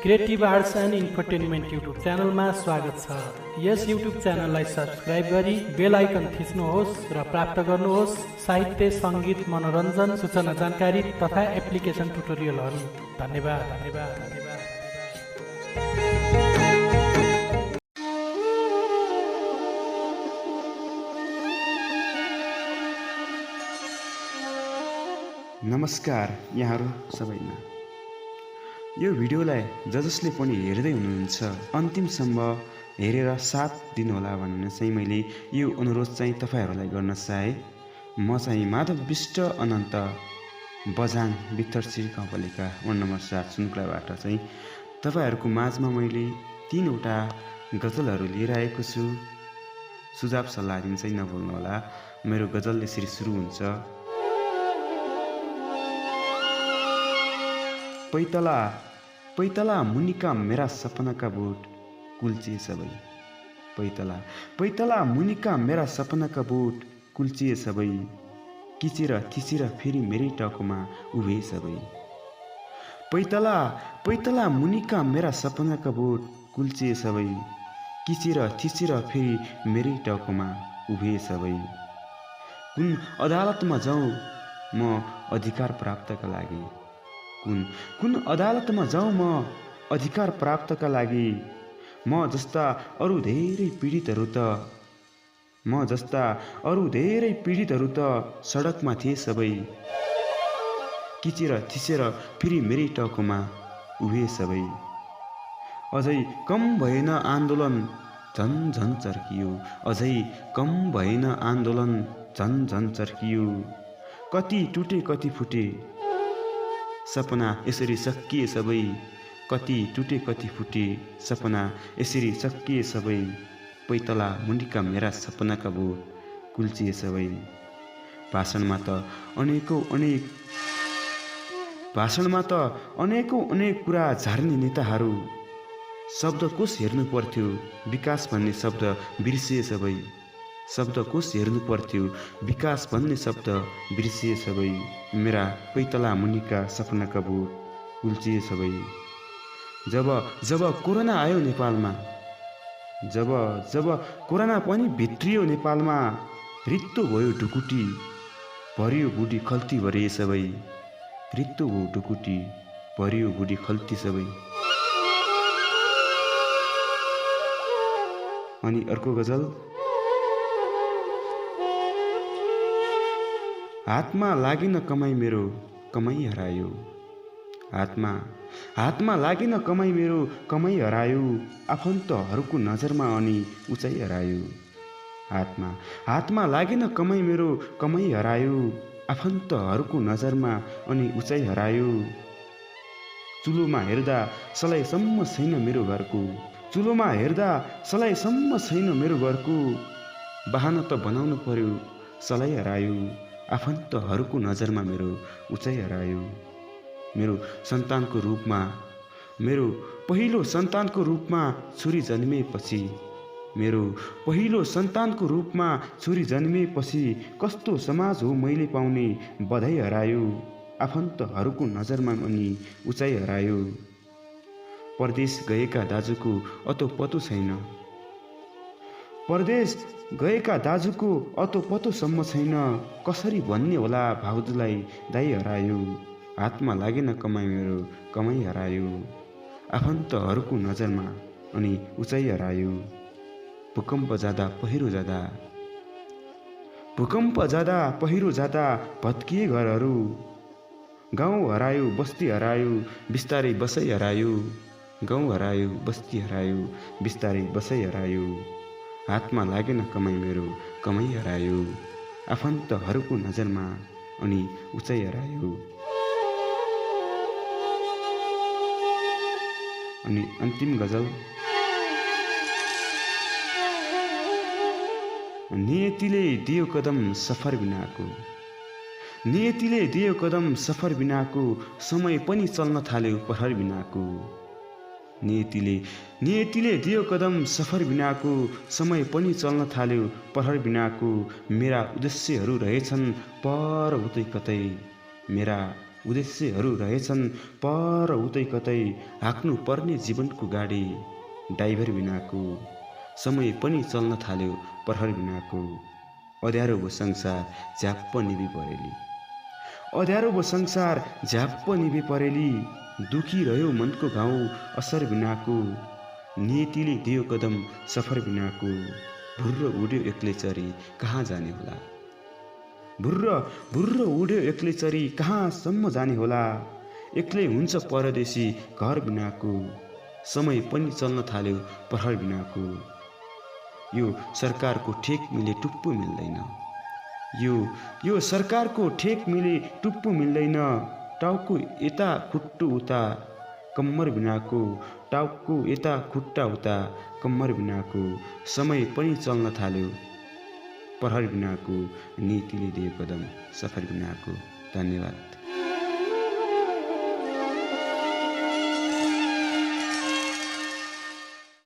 Creative arts and infotainment YouTube च्यानलमा स्वागत छ। यस युट्युब च्यानललाई सब्स्क्राइब गरी बेल आइकन थिच्नुहोस् र प्राप्त गर्नुहोस् साहित्य, सङ्गीत, मनोरञ्जन, सूचना जानकारी तथा एप्लिकेसन ट्युटोरियलहरू। धन्यवाद धन्यवाद धन्यवाद। नमस्कार यहाँहरू सबैमा। यो भिडियोलाई जसले पनि हेर्दै हुनुहुन्छ अन्तिमसम्म हेरेर साथ दिनुहोला भन्ने चाहिँ मैले यो अनुरोध चाहिँ तपाईँहरूलाई गर्न चाहे। म चाहिँ माधव विष्ट अनन्त बझाङ बित्तरसिर गाउँपालिका वार्ड नम्बर 7 सुनकुलाबाट चाहिँ तपाईँहरूको माझमा मैले 3वटा गजलहरू लिएर आएको छु। सुझाव सल्लाह दिन चाहिँ नभुल्नुहोला। मेरो गजल यसरी सुरु हुन्छ। पैतला पैतला मुनिका मेरा सपनाका बोट कुल्चिए सबै। पैतला पैतला मुनिका मेरा सपनाका बोट कुल्चिए सबै। किचेर थिचेर फेरि मेरै टाउकोमा उभे सबै। पैतला पैतला मुनिका मेरा सपनाका बोट कुल्चिए सबै। किचेर थिचेर फेरि मेरै टाउकोमा उभे सबै। कुन अदालतमा जाउँ म अधिकार प्राप्तका लागि। कुन अदालतमा जाउँ म अधिकार प्राप्तका लागि। म जस्ता अरू धेरै पीडितहरू त सडकमा थिए सबै। किचेर थिचेर फेरि मेरै टाउकोमा उभे सबै। अझै कम भएन आन्दोलन झन झन चर्कियो। अझै कम भएन आन्दोलन झन झन चर्कियो। कति टुटे कति फुटे सपना यसरी सकिए सबै। कति टुटे कति फुटे सपना यसरी सकिए सबै। पैतला मुनिका मेरा सपनाका बोट कुल्चिए सबै। भाषणमा त अनेकौं कुरा झार्ने नेताहरू शब्दकोश हेर्नु पर्थ्यो। विकास भन्ने शब्द बिर्सिए सबै। शब्दकोश हेर्नु पर्थ्यो। विकास भन्ने शब्द बिर्सिए सबै। मेरा पैतला मुनिका सपनाका बोट कुल्चिए सबै। जब कोरोना आयो नेपालमा, जब कोरोना पनि भित्रियो नेपालमा, रित्तो भयो ढुकुटी भरियो बुढी खल्ती भरे सबै। रित्तो भयो ढुकुटी भरियो बुढी खल्ती सबै। अनि अर्को गजल। हातमा लागेन कमाई मेरो कमाई हरायो। हातमा लागेन कमाई मेरो कमाई हरायो। आफन्तहरूको नजरमा अनि उचाइ हरायो। हातमा लागेन कमाई मेरो कमाई हरायो। आफन्तहरूको नजरमा अनि उचाइ हरायो। चुलोमा हेर्दा सलाइसम्म छैन मेरो घरको। चुलोमा हेर्दा सलाइसम्म छैन मेरो घरको। बहाना त बनाउनु पर्यो सलाई हरायो। आफन्तहरूको नजरमा मेरो उचाइ हरायो। मेरो पहिलो सन्तानको रूपमा छोरी जन्मिएपछि कस्तो समाज हो मैले पाउने बधाई हरायो। आफन्तहरूको नजरमा अनि उचाइ हरायो। परदेश गएका दाजुको अतोपतो छैन। परदेश गएका दाजुको अतोपतोसम्म छैन। कसरी भन्ने होला भाउजूलाई दाइ हरायो। हातमा लागेन कमाई मेरो कमाई हरायो। आफन्तहरूको नजरमा अनि उचाइ हरायो। भूकम्प जाँदा पहिरो जाँदा भत्किए घरहरू। गाउँ हरायो बस्ती हरायो बिस्तारै बसाइ हरायो। गाउँ हरायो बस्ती हरायो बिस्तारै बसाइ हरायो। हातमा लागेन कमाई मेरो कमाई हरायो। आफन्तहरूको नजरमा अनि उचाइ हरायो। अनि अन्तिम गजल। नियतिले दियो कदम सफर बिनाको। नियतिले दियो कदम सफर बिनाको। समय पनि चल्न थाल्यो प्रहर बिनाको। नियतिले दियो कदम सफर बिनाको। समय पनि चल्न थाल्यो प्रहर बिनाको। मेरा उद्देश्यहरू रहेछन् पर उतै कतै। मेरा उद्देश्यहरू रहेछन् पर उतै कतै हाँक्नु पर्ने जीवनको गाडी। ड्राइभर बिनाको समय पनि चल्न थाल्यो प्रहर बिनाको। अँध्यारो भो संसार झ्याप्प निभि परेली। अँध्यारो भो संसार झ्याप्प निभि परेली। दुखी रह्यो मनको घाउ असर बिनाको। नियतिले दियो कदम सफर बिनाको। भुर्र उड्यो एक्लै चरी कहाँ जाने होला। भुर्र उड्यो एक्लै चरी कहाँसम्म जाने होला। एक्लै हुन्छ परदेशी घर बिनाको। समय पनि चल्न थाल्यो प्रहर बिनाको। यो सरकारको ठेक मिले टुप्पो मिल्दैन। यो सरकारको ठेक मिले टुप्पो मिल्दैन। टाउको यता खुट्टु उता कम्मर बिनाको। टाउको यता खुट्टा उता कम्मर बिनाको। समय पनि चल्न थाल्यो प्रहर बिनाको। नीतिले दियो कदम सफर बिनाको। धन्यवाद।